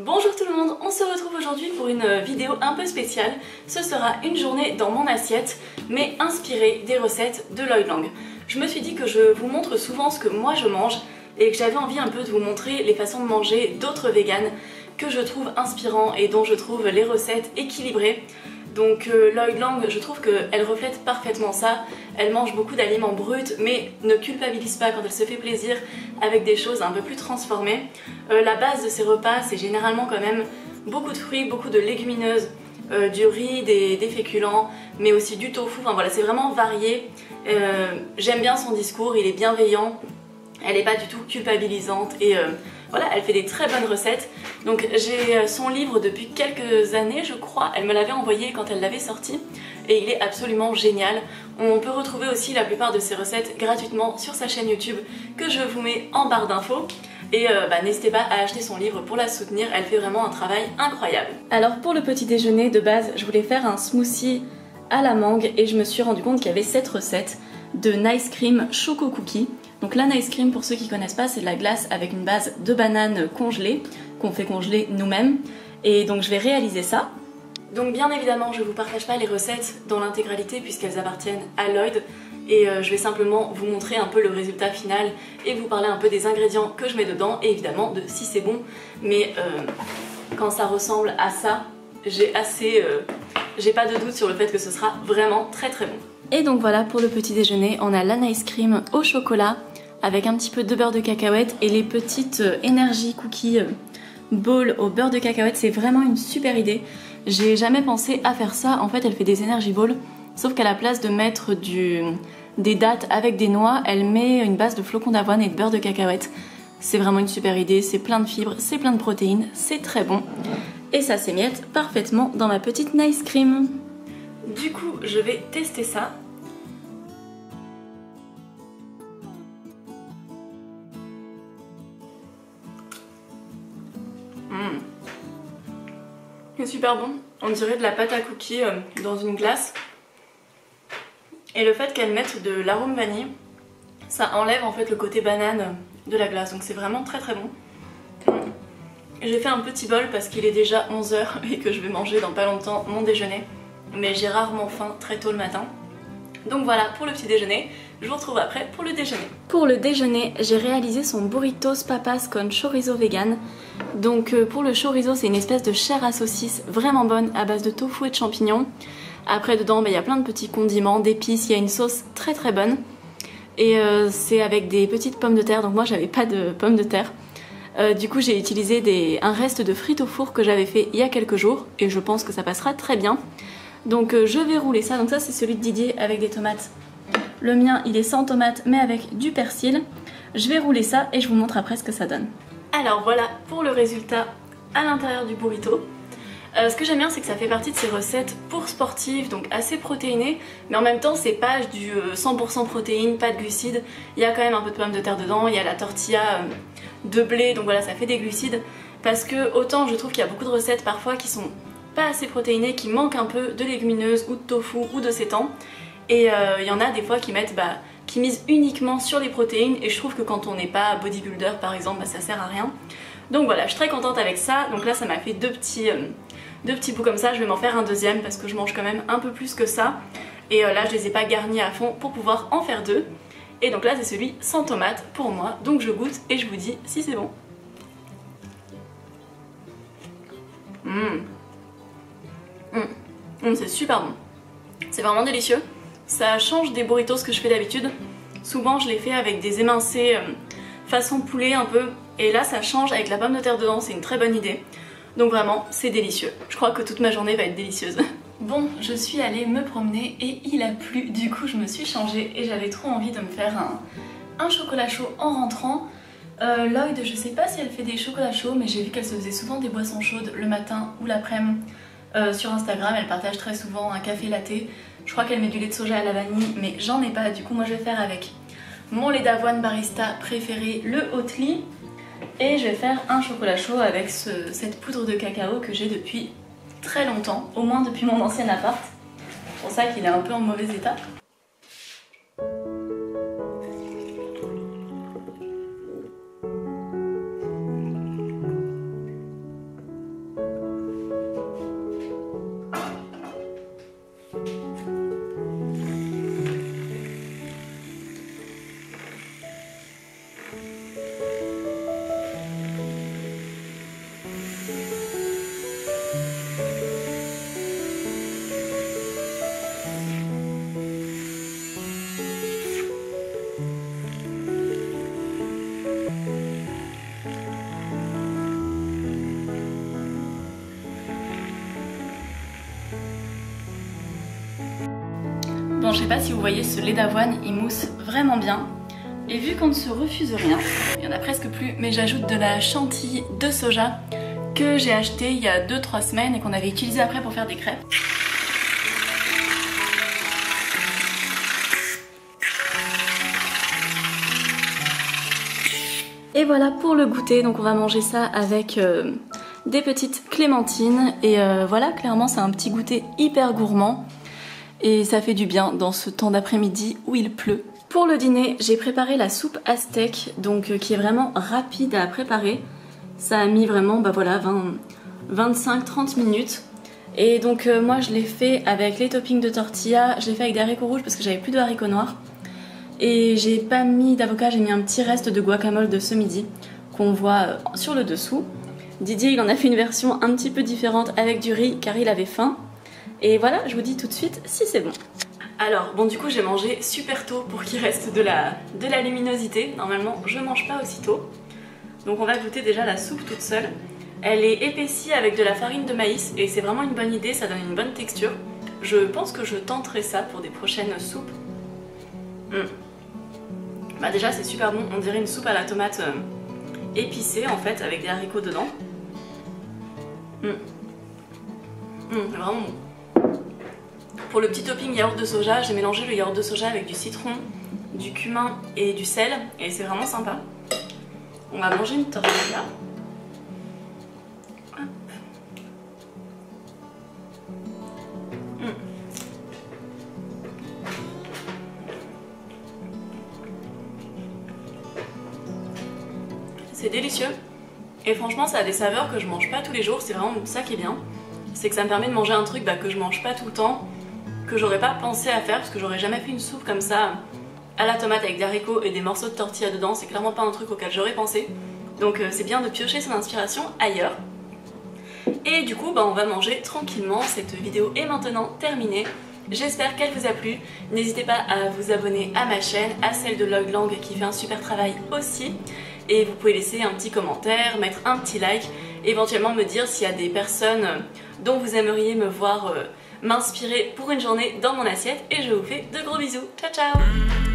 Bonjour tout le monde, on se retrouve aujourd'hui pour une vidéo un peu spéciale. Ce sera une journée dans mon assiette, mais inspirée des recettes de Loyd Lang. Je me suis dit que je vous montre souvent ce que moi je mange et que j'avais envie un peu de vous montrer les façons de manger d'autres véganes que je trouve inspirants et dont je trouve les recettes équilibrées. Donc Loyd Lang, je trouve qu'elle reflète parfaitement ça. Elle mange beaucoup d'aliments bruts mais ne culpabilise pas quand elle se fait plaisir avec des choses un peu plus transformées. La base de ses repas, c'est généralement quand même beaucoup de fruits, beaucoup de légumineuses, du riz, des féculents, mais aussi du tofu. Enfin voilà, c'est vraiment varié. J'aime bien son discours, il est bienveillant. Elle n'est pas du tout culpabilisante et voilà, elle fait des très bonnes recettes. Donc j'ai son livre depuis quelques années je crois, elle me l'avait envoyé quand elle l'avait sorti et il est absolument génial. On peut retrouver aussi la plupart de ses recettes gratuitement sur sa chaîne YouTube que je vous mets en barre d'infos. Et n'hésitez pas à acheter son livre pour la soutenir, elle fait vraiment un travail incroyable. Alors pour le petit déjeuner de base, je voulais faire un smoothie à la mangue et je me suis rendu compte qu'il y avait cette recette de Nice Cream Choco Cookie. Donc la Nice Cream, pour ceux qui connaissent pas, c'est de la glace avec une base de banane congelée, qu'on fait congeler nous-mêmes. Et donc je vais réaliser ça. Donc bien évidemment, je ne vous partage pas les recettes dans l'intégralité puisqu'elles appartiennent à Loyd. Et je vais simplement vous montrer un peu le résultat final et vous parler un peu des ingrédients que je mets dedans et évidemment de si c'est bon. Mais quand ça ressemble à ça, j'ai pas de doute sur le fait que ce sera vraiment très très bon. Et donc voilà, pour le petit déjeuner, on a la Nice Cream au chocolat avec un petit peu de beurre de cacahuète et les petites Energy Cookie Ball au beurre de cacahuète. C'est vraiment une super idée. J'ai jamais pensé à faire ça. En fait, elle fait des Energy Balls, sauf qu'à la place de mettre des dattes avec des noix, elle met une base de flocons d'avoine et de beurre de cacahuète. C'est vraiment une super idée, c'est plein de fibres, c'est plein de protéines, c'est très bon. Et ça s'émiette parfaitement dans ma petite Nice Cream. Du coup, je vais tester ça. C'est super bon. On dirait de la pâte à cookies dans une glace. Et le fait qu'elle mette de l'arôme vanille, ça enlève en fait le côté banane de la glace. Donc c'est vraiment très très bon. J'ai fait un petit bol parce qu'il est déjà 11 h et que je vais manger dans pas longtemps mon déjeuner. Mais j'ai rarement faim très tôt le matin. Donc voilà pour le petit déjeuner, je vous retrouve après pour le déjeuner. Pour le déjeuner, j'ai réalisé son burritos papas con chorizo vegan. Donc pour le chorizo, c'est une espèce de chair à saucisse vraiment bonne à base de tofu et de champignons. Après dedans, il y a plein de petits condiments, d'épices, il y a une sauce très très bonne. Et c'est avec des petites pommes de terre, donc moi j'avais pas de pommes de terre. Du coup j'ai utilisé un reste de frites au four que j'avais fait il y a quelques jours et je pense que ça passera très bien. Donc je vais rouler ça, donc ça c'est celui de Didier avec des tomates. Le mien il est sans tomates mais avec du persil. Je vais rouler ça et je vous montre après ce que ça donne. Alors voilà pour le résultat à l'intérieur du burrito. Ce que j'aime bien c'est que ça fait partie de ces recettes pour sportifs, donc assez protéinées, mais en même temps c'est pas du 100% protéines, pas de glucides. Il y a quand même un peu de pommes de terre dedans, il y a la tortilla de blé, donc voilà ça fait des glucides. Parce que autant je trouve qu'il y a beaucoup de recettes parfois qui sont pas assez protéinées, qui manquent un peu de légumineuses ou de tofu ou de sétan. Et il y en a des fois qui qui misent uniquement sur les protéines et je trouve que quand on n'est pas bodybuilder par exemple, ça sert à rien. Donc voilà, je suis très contente avec ça. Donc là ça m'a fait deux petits bouts comme ça, je vais m'en faire un deuxième parce que je mange quand même un peu plus que ça. Et là je les ai pas garnis à fond pour pouvoir en faire deux. Et donc là c'est celui sans tomate pour moi, donc je goûte et je vous dis si c'est bon. C'est super bon, c'est vraiment délicieux. Ça change des burritos que je fais d'habitude. Souvent je les fais avec des émincés façon poulet un peu. Et là ça change avec la pomme de terre dedans, c'est une très bonne idée. Donc vraiment c'est délicieux. Je crois que toute ma journée va être délicieuse. Bon, je suis allée me promener et il a plu. Du coup je me suis changée et j'avais trop envie de me faire un chocolat chaud en rentrant. Loyd, je sais pas si elle fait des chocolats chauds, mais j'ai vu qu'elle se faisait souvent des boissons chaudes le matin ou l'après-midi. Sur Instagram, elle partage très souvent un café latte. Je crois qu'elle met du lait de soja à la vanille, mais j'en ai pas. Du coup, moi je vais faire avec mon lait d'avoine barista préféré, le Oatly. Et je vais faire un chocolat chaud avec cette poudre de cacao que j'ai depuis très longtemps, au moins depuis mon ancien appart. C'est pour ça qu'il est un peu en mauvais état. Bon, je sais pas si vous voyez, ce lait d'avoine, il mousse vraiment bien. Et vu qu'on ne se refuse rien, il y en a presque plus, mais j'ajoute de la chantilly de soja que j'ai acheté il y a 2-3 semaines et qu'on avait utilisé après pour faire des crêpes. Et voilà pour le goûter, donc on va manger ça avec des petites clémentines et voilà, clairement c'est un petit goûter hyper gourmand et ça fait du bien dans ce temps d'après-midi où il pleut. Pour le dîner, j'ai préparé la soupe aztèque, donc qui est vraiment rapide à préparer. Ça a mis vraiment voilà, 25-30 minutes. Et donc moi je l'ai fait avec les toppings de tortilla, je l'ai fait avec des haricots rouges parce que j'avais plus de haricots noirs. Et j'ai pas mis d'avocat, j'ai mis un petit reste de guacamole de ce midi qu'on voit sur le dessous. Didier il en a fait une version un petit peu différente avec du riz car il avait faim. Et voilà, je vous dis tout de suite si c'est bon. Alors bon, du coup j'ai mangé super tôt pour qu'il reste de la luminosité. Normalement je mange pas aussitôt. Donc on va goûter déjà la soupe toute seule. Elle est épaissie avec de la farine de maïs et c'est vraiment une bonne idée, ça donne une bonne texture. Je pense que je tenterai ça pour des prochaines soupes. Bah déjà c'est super bon, on dirait une soupe à la tomate épicée en fait avec des haricots dedans. C'est vraiment bon. Pour le petit topping yaourt de soja, j'ai mélangé le yaourt de soja avec du citron, du cumin et du sel et c'est vraiment sympa. On va manger une tortilla. C'est délicieux et franchement ça a des saveurs que je mange pas tous les jours, c'est vraiment ça qui est bien. C'est que ça me permet de manger un truc que je mange pas tout le temps, que j'aurais pas pensé à faire parce que j'aurais jamais fait une soupe comme ça à la tomate avec des haricots et des morceaux de tortilla dedans, c'est clairement pas un truc auquel j'aurais pensé. Donc c'est bien de piocher son inspiration ailleurs. Et du coup on va manger tranquillement, cette vidéo est maintenant terminée. J'espère qu'elle vous a plu, n'hésitez pas à vous abonner à ma chaîne, à celle de Loy Lang qui fait un super travail aussi. Et vous pouvez laisser un petit commentaire, mettre un petit like, éventuellement me dire s'il y a des personnes dont vous aimeriez me voir m'inspirer pour une journée dans mon assiette. Et je vous fais de gros bisous, ciao ciao!